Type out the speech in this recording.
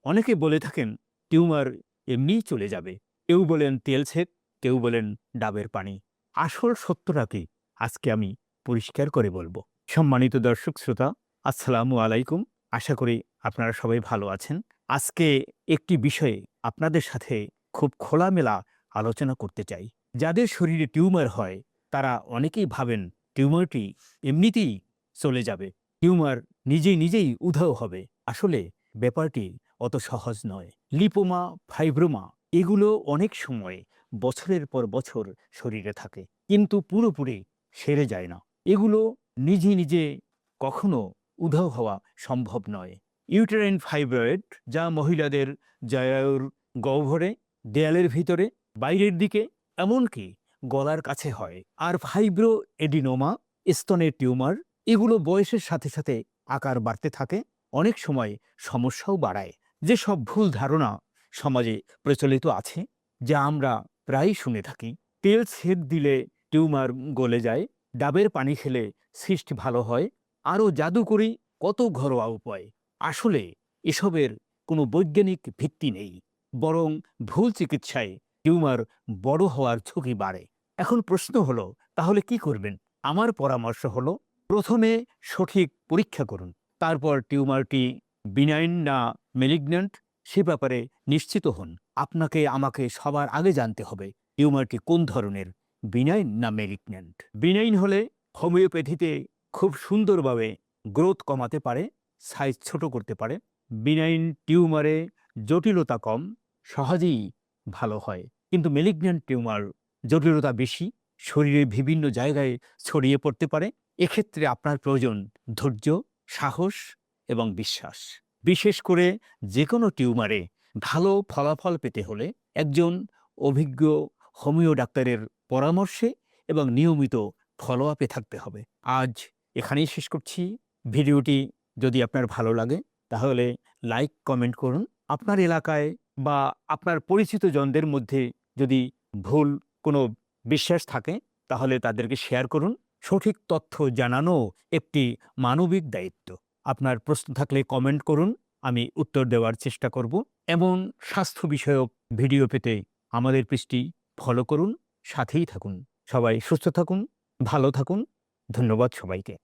অনেকে বলে থাকেন টিউমার এমনিই চলে যাবে। কেউ বলেন তেল সেক, কেউ বলেন ডাবের পানি। আসল সত্যটা কি আজকে আমি পরিষ্কার করে বলবো। সম্মানিত দর্শক শ্রোতা, আসসালামু আলাইকুম। আশা করি আপনারা সবাই ভালো আছেন। আজকে একটি বিষয়ে আপনাদের সাথে খুব খোলামেলা আলোচনা করতে চাই। যাদের শরীরে টিউমার হয় তারা অনেকেই ভাবেন টিউমারটি এমনিতেই চলে যাবে, টিউমার নিজেই নিজেই উধাও হবে। আসলে ব্যাপারটি অত সহজ নয়। লিপোমা, ফাইব্রোমা এগুলো অনেক সময় বছরের পর বছর শরীরে থাকে, কিন্তু পুরোপুরি সেরে যায় না। এগুলো নিজে নিজে কখনো উধাও হওয়া সম্ভব নয়। ইউটেরাইন ফাইব্রয়েড, যা মহিলাদের জরায়ুর গহ্বরে, দেয়ালের ভিতরে, বাইরের দিকে, এমনকি গলার কাছে হয়। আর ফাইব্রো এডিনোমা, স্তনের টিউমার, এগুলো বয়সের সাথে সাথে আকার বাড়তে থাকে, অনেক সময় সমস্যাও বাড়ায়। যেসব ভুল ধারণা সমাজে প্রচলিত আছে, যা আমরা প্রায়ই শুনে থাকি, তেল সেদ দিলে টিউমার গলে যায়, ডাবের পানি খেলে সিস্ট ভালো হয়, আরও জাদুকরি কত ঘরোয়া উপায়। আসলে এসবের কোনো বৈজ্ঞানিক ভিত্তি নেই, বরং ভুল চিকিৎসায় টিউমার বড় হওয়ার ঝুঁকি বাড়ে। এখন প্রশ্ন হলো, তাহলে কি করবেন? আমার পরামর্শ হলো, প্রথমে সঠিক পরীক্ষা করুন। তারপর টিউমারটি বিনাইন না মেলিগন্যান্ট সে ব্যাপারে নিশ্চিত হন। আপনাকে আমাকে সবার আগে জানতে হবে টিউমারটি কোন ধরনের, বিনাইন না মেলিগন্যান্ট। বিনাইন হলে হোমিওপ্যাথিতে খুব সুন্দরভাবে গ্রোথ কমাতে পারে, সাইজ ছোট করতে পারে। বিনাইন টিউমারে জটিলতা কম, সহজেই ভালো হয়। কিন্তু মেলিগন্যান্ট টিউমার জটিলতা বেশি, শরীরের বিভিন্ন জায়গায় ছড়িয়ে পড়তে পারে। এক্ষেত্রে আপনার প্রয়োজন ধৈর্য, সাহস এবং বিশ্বাস। বিশেষ করে যে কোনো টিউমারে ভালো ফলাফল পেতে হলে একজন অভিজ্ঞ হোমিও ডাক্তারের পরামর্শে এবং নিয়মিত ফলো আপে থাকতে হবে। আজ এখানেই শেষ করছি। ভিডিওটি যদি আপনার ভালো লাগে তাহলে লাইক, কমেন্ট করুন। আপনার এলাকায় বা আপনার পরিচিত জনদের মধ্যে যদি ভুল কোনো বিশ্বাস থাকে তাহলে তাদেরকে শেয়ার করুন। সঠিক তথ্য জানানো একটি মানবিক দায়িত্ব। আপনার প্রশ্ন থাকলে কমেন্ট করুন, আমি উত্তর দেওয়ার চেষ্টা করব। এমন স্বাস্থ্য বিষয়ক ভিডিও পেতে আমাদের পেজটি ফলো করুন, সাথেই থাকুন। সবাই সুস্থ থাকুন, ভালো থাকুন। ধন্যবাদ সবাইকে।